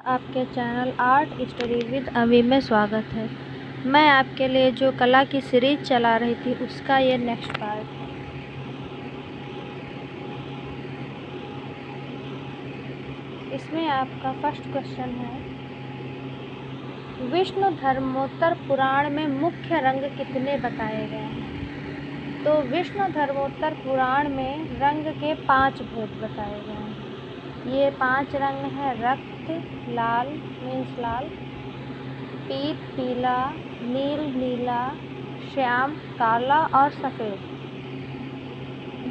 आपके channel art study with अमी में स्वागत है। मैं आपके लिए जो कला की सीरीज चला रही थी उसका ये नेक्स्ट पार्ट है। इसमें आपका फर्स्ट क्वेश्चन है, विष्णु धर्मोत्तर पुराण में मुख्य रंग कितने बताए गए हैं? तो विष्णु धर्मोत्तर पुराण में रंग के 5 भेद बताए गए हैं। ये 5 रंग हैं रक्त, लाल मीन्स लाल, पीत पीला, नील नीला, श्याम काला और सफ़ेद।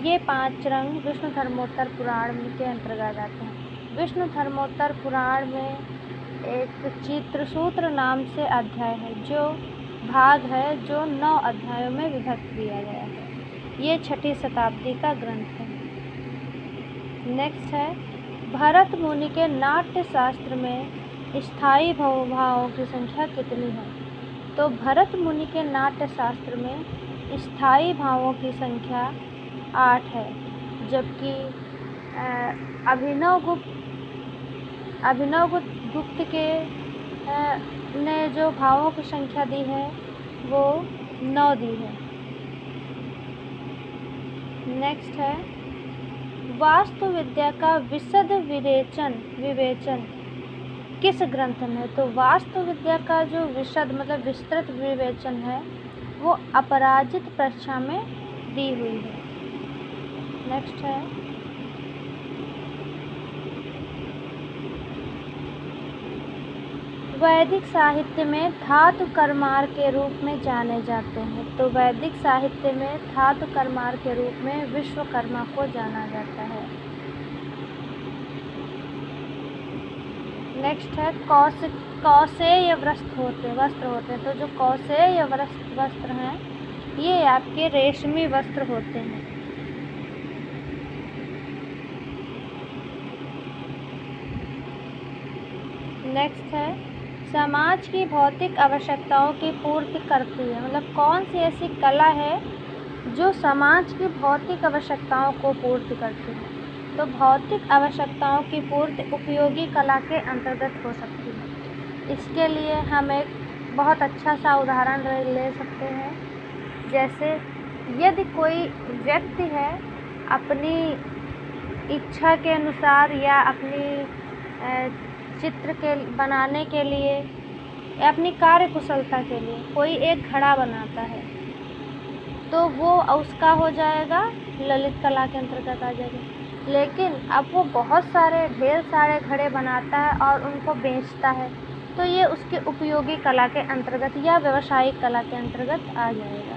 ये 5 रंग विष्णु धर्मोत्तर पुराण के अंतर्गत आते हैं। विष्णु धर्मोत्तर पुराण में एक चित्रसूत्र नाम से अध्याय है, जो भाग है जो 9 अध्यायों में विभक्त किया गया है। ये 6ठी शताब्दी का ग्रंथ है। नेक्स्ट है, भरत मुनि के नाट्य शास्त्र में स्थायी भावों की संख्या कितनी है? तो भरत मुनि के नाट्य शास्त्र में स्थायी भावों की संख्या 8 है, जबकि अभिनव गुप्त के ने जो भावों की संख्या दी है वो 9 दी है। नेक्स्ट है, वास्तु विद्या का विशद विवेचन किस ग्रंथ में? तो वास्तु विद्या का जो विशद मतलब विस्तृत विवेचन है वो अपराजित परीक्षा में दी हुई है। नेक्स्ट है, वैदिक साहित्य में धातु करमार के रूप में जाने जाते हैं। तो वैदिक साहित्य में धातु करमार के रूप में विश्वकर्मा को जाना जाता है। नेक्स्ट है, कौशेय वस्त्र होते हैं। तो जो कौशेय वस्त्र हैं ये आपके रेशमी वस्त्र होते हैं। नेक्स्ट है, समाज की भौतिक आवश्यकताओं की पूर्ति करती है। मतलब कौन सी ऐसी कला है जो समाज की भौतिक आवश्यकताओं को पूर्ति करती है? तो भौतिक आवश्यकताओं की पूर्ति उपयोगी कला के अंतर्गत हो सकती है। इसके लिए हम एक बहुत अच्छा सा उदाहरण ले सकते हैं। जैसे यदि कोई व्यक्ति है अपनी इच्छा के अनुसार या अपनी चित्र के बनाने के लिए या अपनी कार्य कुशलता के लिए कोई एक घड़ा बनाता है, तो वो उसका हो जाएगा ललित कला के अंतर्गत आ जाएगा। लेकिन अब वो ढेर सारे घड़े बनाता है और उनको बेचता है, तो ये उसके उपयोगी कला के अंतर्गत या व्यावसायिक कला के अंतर्गत आ जाएगा।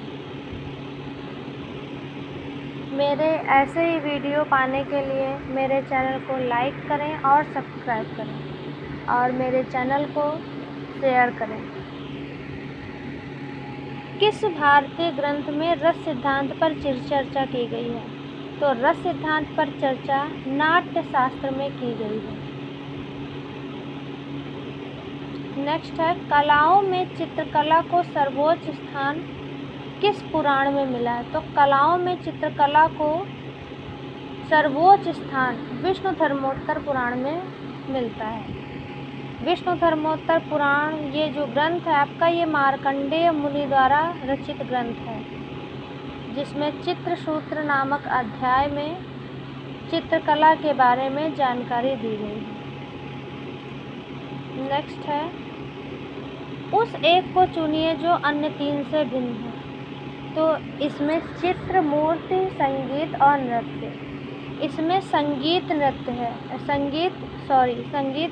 मेरे ऐसे ही वीडियो पाने के लिए मेरे चैनल को लाइक करें और सब्सक्राइब करें और मेरे चैनल को शेयर करें। किस भारतीय ग्रंथ में रस सिद्धांत पर चर्चा की गई है? तो रस सिद्धांत पर चर्चा नाट्य शास्त्र में की गई है। नेक्स्ट है, कलाओं में चित्रकला को सर्वोच्च स्थान किस पुराण में मिला है? तो कलाओं में चित्रकला को सर्वोच्च स्थान विष्णु धर्मोत्तर पुराण में मिलता है। विष्णु धर्मोत्तर पुराण ये जो ग्रंथ है आपका, ये मार्कंडेय मुनि द्वारा रचित ग्रंथ है, जिसमें चित्रसूत्र नामक अध्याय में चित्रकला के बारे में जानकारी दी गई है। नेक्स्ट है, उस एक को चुनिए जो अन्य 3 से भिन्न है। तो इसमें चित्र, मूर्ति, संगीत और नृत्य। इसमें संगीत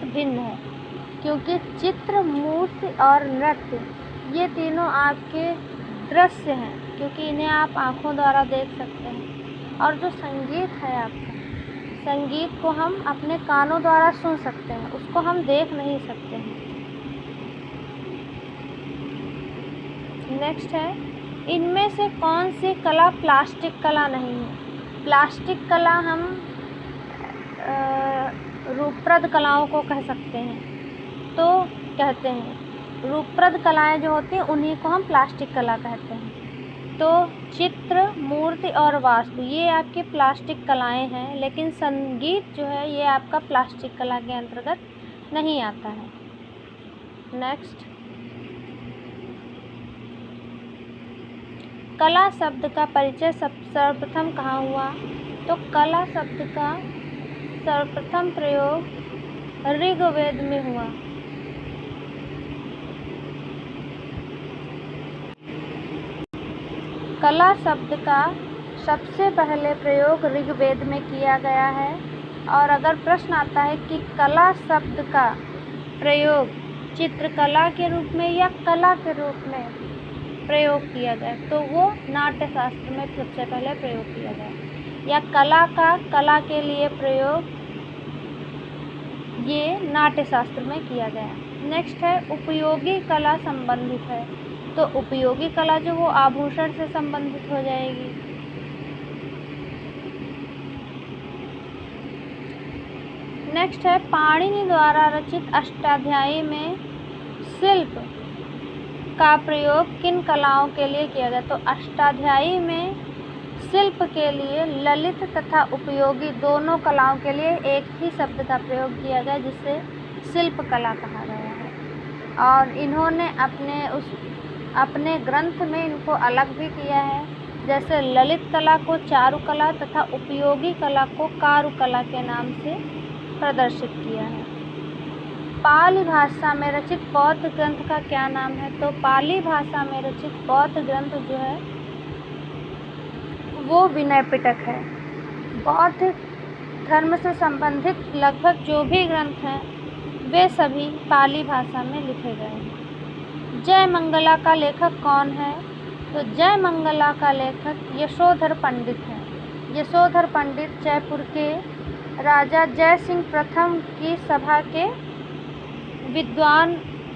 भिन्न है, क्योंकि चित्र, मूर्ति और नृत्य ये तीनों आपके दृश्य हैं, क्योंकि इन्हें आप आँखों द्वारा देख सकते हैं। और जो संगीत है आपका, संगीत को हम अपने कानों द्वारा सुन सकते हैं, उसको हम देख नहीं सकते हैं। नेक्स्ट है, इनमें से कौन सी कला प्लास्टिक कला नहीं है? प्लास्टिक कला हम रूपप्रद कलाओं को कह सकते हैं। तो कहते हैं रूपप्रद कलाएं जो होती हैं उन्हीं को हम प्लास्टिक कला कहते हैं। तो चित्र, मूर्ति और वास्तु ये आपकी प्लास्टिक कलाएं हैं, लेकिन संगीत जो है ये आपका प्लास्टिक कला के अंतर्गत नहीं आता है। नेक्स्ट, कला शब्द का परिचय सर्वप्रथम कहाँ हुआ? तो कला शब्द का सर्वप्रथम प्रयोग ऋग्वेद में हुआ। कला शब्द का सबसे पहले प्रयोग ऋग्वेद में किया गया है। और अगर प्रश्न आता है कि कला शब्द का प्रयोग चित्रकला के रूप में या कला के रूप में प्रयोग किया गया, तो वो नाट्य शास्त्र में सबसे पहले प्रयोग किया गया, या कला का कला के लिए प्रयोग ये नाट्य शास्त्र में किया गया। नेक्स्ट है उपयोगी कला संबंधित है। तो उपयोगी कला जो वो आभूषण से संबंधित हो जाएगी। नेक्स्ट है पाणिनि द्वारा रचित अष्टाध्यायी में शिल्प का प्रयोग किन कलाओं के लिए किया गया? तो अष्टाध्यायी में शिल्प के लिए ललित तथा उपयोगी दोनों कलाओं के लिए एक ही शब्द का प्रयोग किया गया, जिसे शिल्प कला कहा गया है। और इन्होंने अपने ग्रंथ में इनको अलग भी किया है, जैसे ललित कला को चारुकला तथा उपयोगी कला को कारुकला के नाम से प्रदर्शित किया है। पाली भाषा में रचित बौद्ध ग्रंथ का क्या नाम है? तो पाली भाषा में रचित बौद्ध ग्रंथ जो है वो विनय पिटक है। बौद्ध धर्म से संबंधित लगभग जो भी ग्रंथ हैं वे सभी पाली भाषा में लिखे गए हैं। जय मंगला का लेखक कौन है? तो जय मंगला का लेखक यशोधर पंडित है। यशोधर पंडित जयपुर के राजा जय सिंह प्रथम की सभा के विद्वान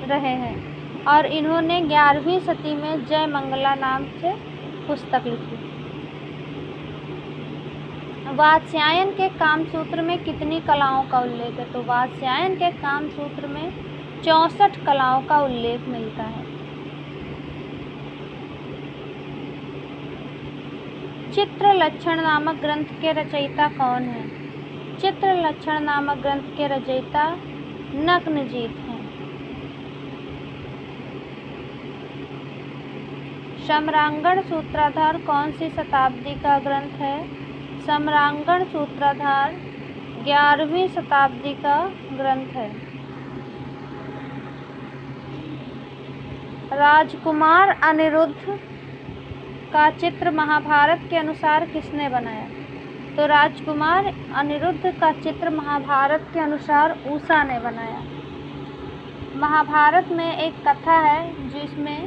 रहे हैं और इन्होंने 11वीं सदी में जय मंगला नाम से पुस्तक लिखी। वात्स्यायन के कामसूत्र में कितनी कलाओं का उल्लेख है? तो वात्स्यायन के कामसूत्र में 64 कलाओं का उल्लेख मिलता है। चित्र लक्षण नामक ग्रंथ के रचयिता कौन है? चित्र लक्षण नामक ग्रंथ के रचयिता नग्नजीत हैं। सम्रांगण सूत्राधार कौन सी शताब्दी का ग्रंथ है? सम्रांगण सूत्राधार 11वीं शताब्दी का ग्रंथ है। राजकुमार अनिरुद्ध का चित्र महाभारत के अनुसार किसने बनाया? तो राजकुमार अनिरुद्ध का चित्र महाभारत के अनुसार उषा ने बनाया। महाभारत में एक कथा है जिसमें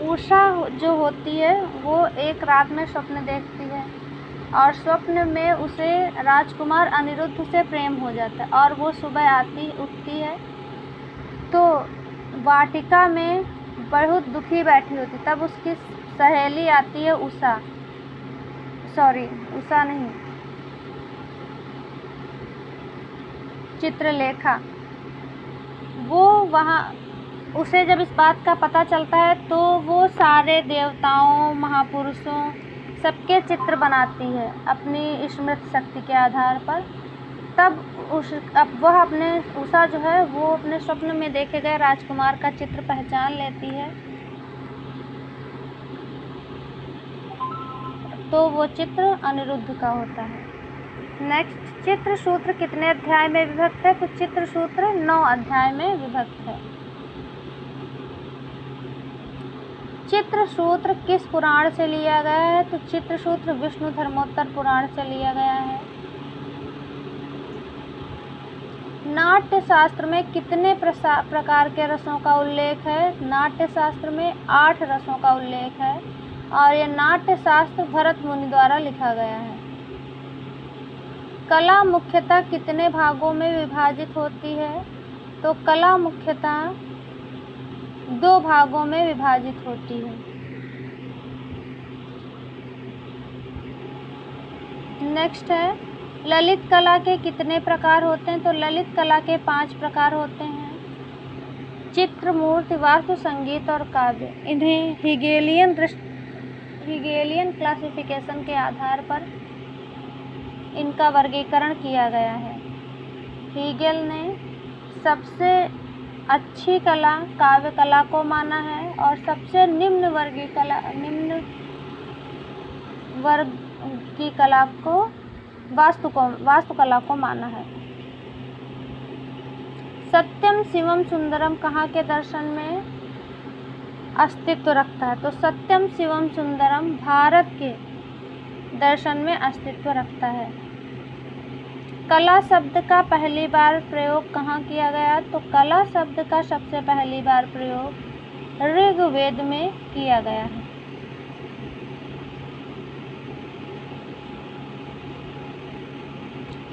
उषा जो होती है वो एक रात में स्वप्न देखती है और स्वप्न में उसे राजकुमार अनिरुद्ध से प्रेम हो जाता है और वो सुबह उठती है तो वाटिका में बहुत दुखी बैठी होती, तब उसकी सहेली आती है उषा नहीं, चित्रलेखा। वो वहाँ उसे जब इस बात का पता चलता है तो वो सारे देवताओं महापुरुषों सबके चित्र बनाती है अपनी स्मृति शक्ति के आधार पर। अब वह उषा जो है वो अपने स्वप्न में देखे गए राजकुमार का चित्र पहचान लेती है, तो वो चित्र अनिरुद्ध का होता है। नेक्स्ट, चित्र सूत्र कितने अध्याय में विभक्त है? तो चित्र सूत्र 9 अध्याय में विभक्त है। चित्र सूत्र किस पुराण से लिया गया है? तो चित्र सूत्र विष्णु धर्मोत्तर पुराण से लिया गया है। नाट्य शास्त्र में कितने प्रकार के रसों का उल्लेख है? नाट्य शास्त्र में 8 रसों का उल्लेख है और यह नाट्य शास्त्र भरत मुनि द्वारा लिखा गया है। कला मुख्यतः कितने भागों में विभाजित होती है? तो कला मुख्यतः 2 भागों में विभाजित होती है। नेक्स्ट है, ललित कला के कितने प्रकार होते हैं? तो ललित कला के 5 प्रकार होते हैं। चित्र, मूर्ति, वास्तु, संगीत और काव्य। इन्हें हिगेलियन क्लासिफिकेशन के आधार पर इनका वर्गीकरण किया गया है। हीगेल ने सबसे अच्छी कला काव्य कला को माना है और सबसे निम्न वर्ग की कला को वास्तुकला को माना है। सत्यम शिवम सुंदरम कहाँ के दर्शन में अस्तित्व रखता है? तो सत्यम शिवम सुंदरम भारत के दर्शन में अस्तित्व रखता है। कला शब्द का पहली बार प्रयोग कहाँ किया गया? तो कला शब्द का सबसे पहली बार प्रयोग ऋग्वेद में किया गया है।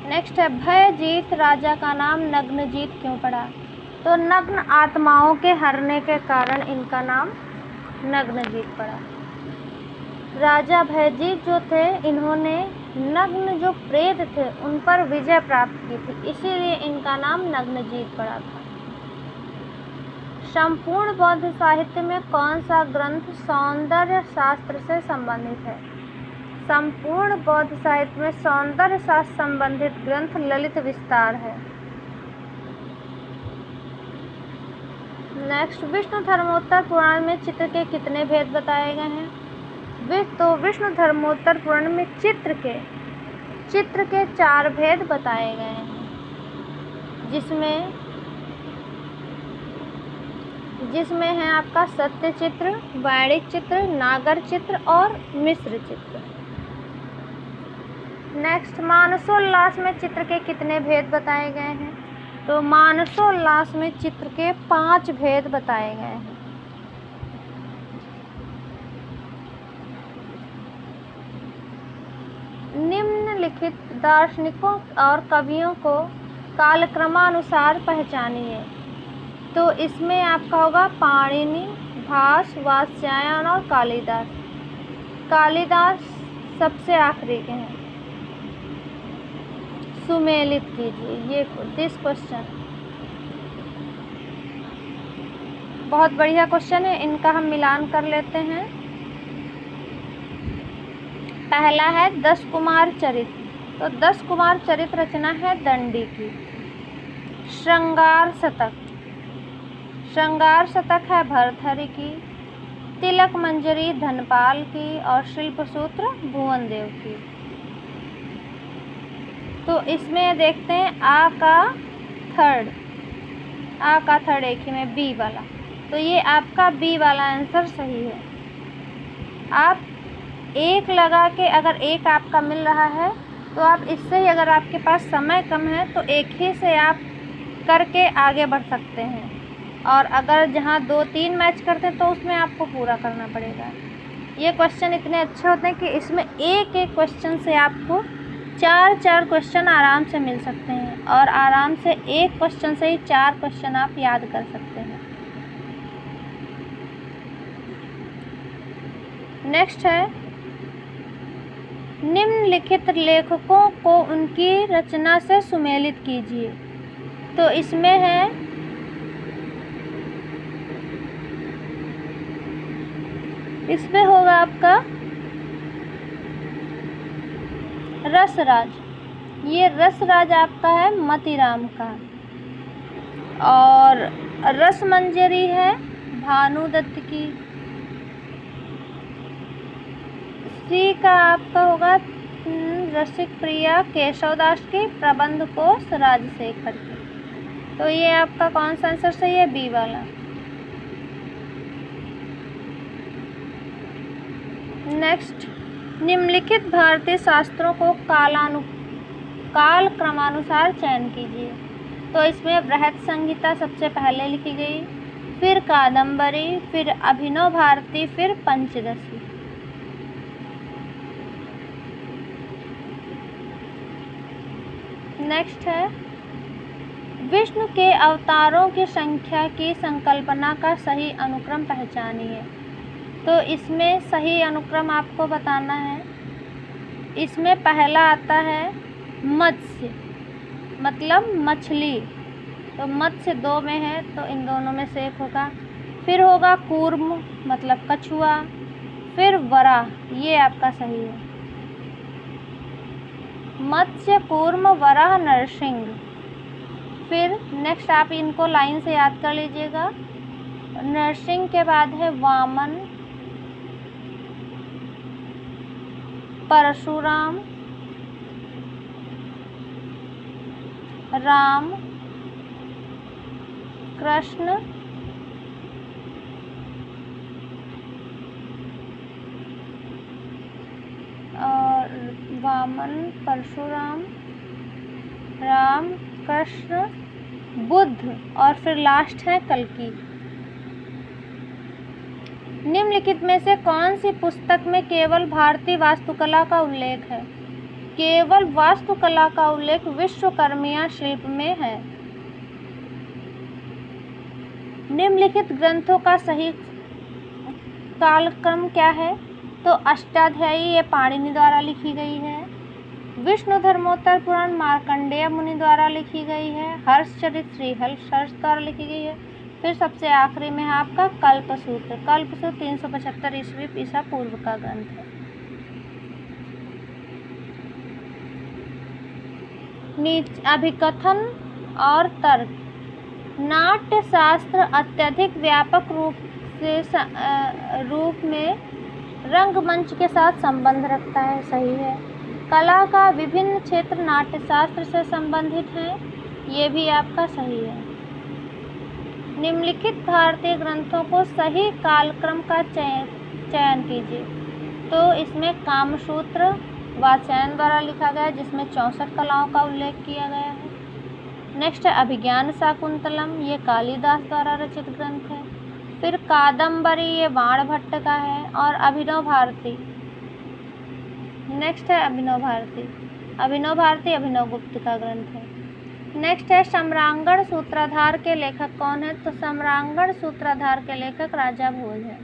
नेक्स्ट है भयजीत राजा का नाम नग्नजीत क्यों पड़ा? तो नग्न आत्माओं के हरने के कारण इनका नाम नग्नजीत पड़ा। राजा भयजीत जो थे, इन्होंने नग्न जो प्रेत थे उन पर विजय प्राप्त की थी, इसीलिए इनका नाम नग्नजीत पड़ा था। संपूर्ण बौद्ध साहित्य में कौन सा ग्रंथ सौंदर्य शास्त्र से संबंधित है? संपूर्ण बौद्ध साहित्य में सौंदर्य शास्त्र संबंधित ग्रंथ ललित विस्तार है। नेक्स्ट, विष्णु धर्मोत्तर पुराण में चित्र के कितने भेद बताए गए हैं? तो विष्णु धर्मोत्तर पुराण में चित्र के 4 भेद बताए गए हैं, जिसमें है आपका सत्य चित्र, वैणिक चित्र, नागर चित्र और मिश्र चित्र। नेक्स्ट, मानसोल्लास में चित्र के कितने भेद बताए गए हैं? तो मानसोल्लास में चित्र के 5 भेद बताए गए हैं। निम्नलिखित दार्शनिकों और कवियों को कालक्रमानुसार पहचानिए। तो इसमें आपका होगा पाणिनि, भास, वात्स्यायन और कालिदास। कालिदास सबसे आखिरी के हैं। सुमेलित कीजिए ये दिस क्वेश्चन, बहुत बढ़िया क्वेश्चन है, इनका हम मिलान कर लेते हैं। पहला है 10 कुमार चरित्र। तो 10 कुमार चरित्र रचना है दंडी की। श्रृंगार शतक है भर्तहरि की। तिलक मंजरी धनपाल की और शिल्प सूत्र भुवनदेव की। तो इसमें देखते हैं आ का थर्ड एक ही में बी वाला, तो ये आपका बी वाला आंसर सही है। आप एक लगा के, अगर एक आपका मिल रहा है तो आप इससे ही, अगर आपके पास समय कम है तो एक ही से आप करके आगे बढ़ सकते हैं, और अगर जहाँ 2-3 मैच करते हैं तो उसमें आपको पूरा करना पड़ेगा। ये क्वेश्चन इतने अच्छे होते हैं कि इसमें एक एक क्वेश्चन से आपको 4 क्वेश्चन आराम से मिल सकते हैं, और आराम से एक क्वेश्चन से ही 4 क्वेश्चन आप याद कर सकते हैं। नेक्स्ट है, निम्नलिखित लेखकों को उनकी रचना से सुमेलित कीजिए। तो इसमें है इसमें होगा आपका रसराज। ये रसराज आपका है मतीराम का, और रसमंजरी है भानुदत्त की। सी का आपका होगा रसिक प्रिया केशवदास की। प्रबंध कोश राजशेखर की। तो ये आपका कौन सा आंसर सही है? बी वाला। नेक्स्ट, निम्नलिखित भारतीय शास्त्रों को काल क्रमानुसार चयन कीजिए। तो इसमें बृहत संहिता सबसे पहले लिखी गई, फिर कादम्बरी, फिर अभिनव भारती, फिर पंचदशी। नेक्स्ट है, विष्णु के अवतारों की संख्या की संकल्पना का सही अनुक्रम पहचानिए। तो इसमें सही अनुक्रम आपको बताना है। इसमें पहला आता है मत्स्य, मतलब मछली। तो मत्स्य 2 में है, तो इन दोनों में से एक होगा। फिर होगा कूर्म, मतलब कछुआ। फिर वराह, ये आपका सही है। मत्स्य, कूर्म, वराह, नरसिंह। फिर नेक्स्ट आप इनको लाइन से याद कर लीजिएगा। नरसिंह के बाद है वामन, परशुराम, राम, कृष्ण, वामन, परशुराम, राम, कृष्ण, बुद्ध और फिर लास्ट है कल्कि। निम्नलिखित में से कौन सी पुस्तक में केवल भारतीय वास्तुकला का उल्लेख है? केवल वास्तुकला का उल्लेख विश्वकर्मिया शिल्प में है। निम्नलिखित ग्रंथों का सही कालक्रम क्या है? तो अष्टाध्यायी ये पाणिनि द्वारा लिखी गई है। विष्णु धर्मोत्तर पुराण मार्कंडेय मुनि द्वारा लिखी गई है। हर्षचरित श्रीहर्ष द्वारा लिखी गई है। फिर सबसे आखिरी में है आपका कल्पसूत्र। कल्पसूत्र 375 ईस्वी ईसा पूर्व का ग्रंथ है। अभिकथन और तर्क। नाट्य शास्त्र अत्यधिक व्यापक रूप में रंगमंच के साथ संबंध रखता है, सही है। कला का विभिन्न क्षेत्र नाट्य शास्त्र से संबंधित हैं, ये भी आपका सही है। निम्नलिखित भारतीय ग्रंथों को सही कालक्रम का चयन कीजिए। तो इसमें कामसूत्र वात्स्यायन द्वारा लिखा गया है, जिसमें 64 कलाओं का उल्लेख किया गया है। नेक्स्ट है अभिज्ञान शाकुंतलम, ये कालिदास द्वारा रचित ग्रंथ है। फिर कादम्बरी, ये बाणभट्ट का है। और अभिनव भारती, नेक्स्ट है अभिनव भारती अभिनव गुप्त का ग्रंथ है। नेक्स्ट है सम्रांगण सूत्राधार के लेखक कौन है? तो सम्रांगण सूत्राधार के लेखक राजा भोज है।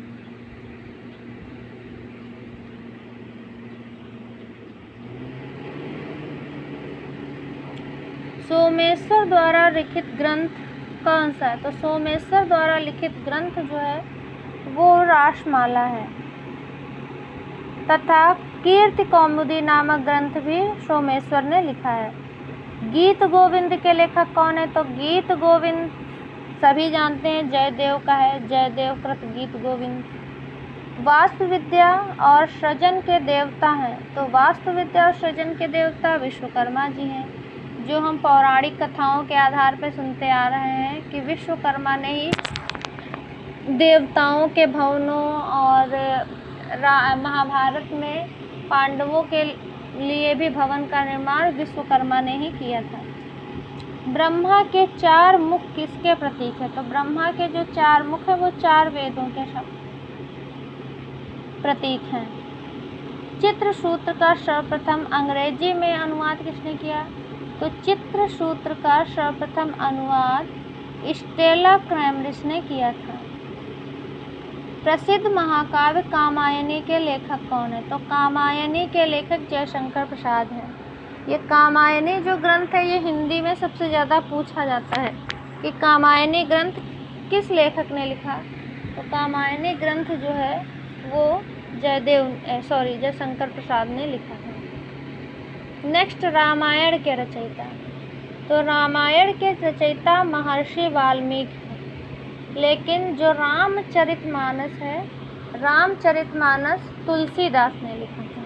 सोमेश्वर द्वारा लिखित ग्रंथ कौन सा है? तो सोमेश्वर द्वारा लिखित ग्रंथ जो है वो रासमाला है, तथा कीर्ति कौमुदी नामक ग्रंथ भी सोमेश्वर ने लिखा है। गीत गोविंद के लेखक कौन है? तो गीत गोविंद सभी जानते हैं, जयदेव का है, जयदेव कृत गीत गोविंद। वास्तु विद्या और सृजन के देवता हैं, तो वास्तु विद्या और सृजन के देवता विश्वकर्मा जी हैं, जो हम पौराणिक कथाओं के आधार पर सुनते आ रहे हैं कि विश्वकर्मा ने ही देवताओं के भवनों और महाभारत में पांडवों के लिए भी भवन का निर्माण विश्वकर्मा ने ही किया था। ब्रह्मा के 4 मुख किसके प्रतीक है? तो ब्रह्मा के जो 4 मुख है वो 4 वेदों के प्रतीक हैं। चित्रसूत्र का सर्वप्रथम अंग्रेजी में अनुवाद किसने किया? तो चित्रसूत्र का सर्वप्रथम अनुवाद स्टेला क्रैमरिस ने किया था। प्रसिद्ध महाकाव्य कामायनी के लेखक कौन है? तो कामायनी के लेखक जयशंकर प्रसाद हैं। ये कामायनी जो ग्रंथ है ये हिंदी में सबसे ज़्यादा पूछा जाता है कि कामायनी ग्रंथ किस लेखक ने लिखा। तो कामायनी ग्रंथ जो है वो जयशंकर प्रसाद ने लिखा है। नेक्स्ट रामायण के रचयिता। तो रामायण के रचयिता महर्षि वाल्मीकि हैं, लेकिन जो रामचरितमानस है, रामचरितमानस तुलसीदास ने लिखा था।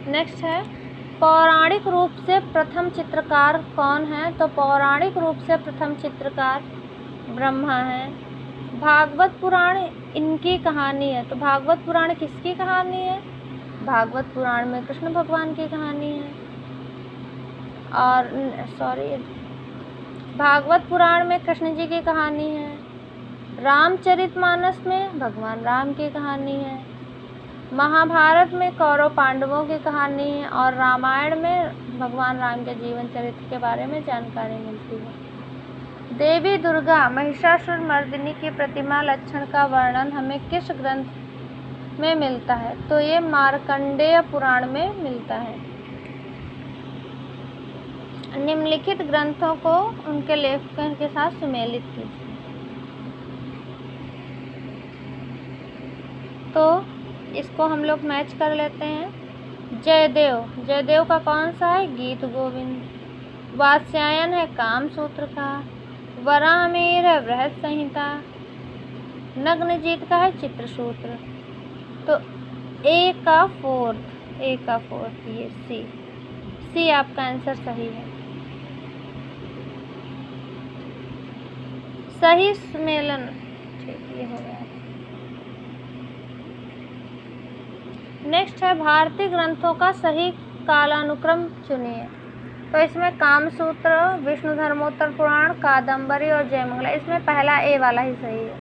नेक्स्ट है पौराणिक रूप से प्रथम चित्रकार कौन है? तो पौराणिक रूप से प्रथम चित्रकार ब्रह्मा है। भागवत पुराण इनकी कहानी है। तो भागवत पुराण किसकी कहानी है? भागवत पुराण में कृष्ण भगवान की कहानी है। और भागवत पुराण में कृष्ण जी की कहानी है। रामचरितमानस में भगवान राम की कहानी है। महाभारत में कौरव पांडवों की कहानी है। और रामायण में भगवान राम के जीवन चरित्र के बारे में जानकारी मिलती है। देवी दुर्गा महिषासुर मर्दिनी की प्रतिमा लक्षण का वर्णन हमें किस ग्रंथ में मिलता है? तो ये मार्कंडेय पुराण में मिलता है। निम्नलिखित ग्रंथों को उनके लेखकों के साथ सुमेलित कीजिए। तो इसको हम लोग मैच कर लेते हैं। जयदेव, जयदेव का कौन सा है? गीत गोविंद। वात्स्यायन है कामसूत्र का। वराहमिहिर है बृहत संहिता। नग्नजित का है चित्रसूत्र। तो ए का फोर्थ ये सी आपका आंसर सही है। सही सम्मेलन, ठीक, ये हो गया। नेक्स्ट है भारतीय ग्रंथों का सही कालानुक्रम चुनिए। तो इसमें कामसूत्र, विष्णु धर्मोत्तर पुराण, कादम्बरी और जयमंगला, इसमें पहला ए वाला ही सही है।